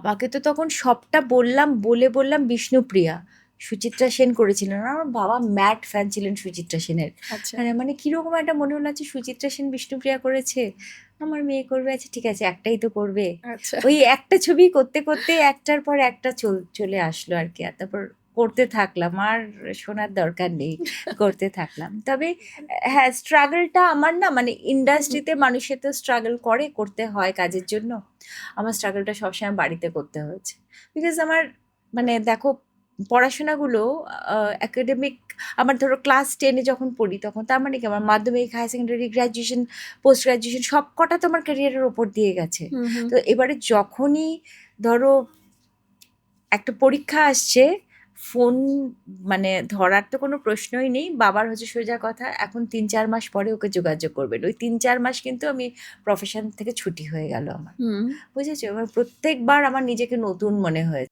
বাবাকে তো তখন সবটা বললাম, বললাম বিষ্ণুপ্রিয়া। সুচিত্রা সেন করেছিলেন। আর আমার বাবা ম্যাড ফ্যান ছিলেন সুচিত্রা সেনের। আচ্ছা। মানে কিরকম একটা মনে হলো যে সুচিত্রা সেন বিষ্ণুপ্রিয়া করেছে, আমার মেয়ে করবে, আচ্ছা ঠিক আছে একটাই তো করবে। আচ্ছা। ওই একটা ছবি করতে করতে একটার পর একটা চলে আসলো আর কি। আর তারপর করতে থাকলাম, আর শোনার দরকার নেই, করতে থাকলাম। তবে হ্যাঁ, স্ট্রাগলটা আমার না, মানে ইন্ডাস্ট্রিতে মানুষের তো স্ট্রাগল করতে হয় কাজের জন্য। আমার স্ট্রাগলটা সবসময় বাড়িতে করতে হয়েছে। বিকজ আমার, মানে দেখো, পড়াশোনাগুলো একাডেমিক, আমার ধরো ক্লাস 10-এ যখন পড়ি তখন, তার মানে কি আমার মাধ্যমিক, higher secondary, graduation, post graduation সব কটা তো আমার ক্যারিয়ারের ওপর দিয়ে গেছে। হুম হুম। তো এবারে যখনই ধরো একটা পরীক্ষা আসছে, ফোন মানে ধরার তো কোনো প্রশ্নই নেই। বাবার হচ্ছে সোজা কথা, এখন 3-4 মাস পরে ওকে যোগাযোগ করবেন। ওই 3-4 মাস কিন্তু আমি প্রফেশন থেকে ছুটি হয়ে গেল আমার। হুম। বুঝেছো? এবার প্রত্যেকবার আমার নিজেকে নতুন মনে হয়েছে।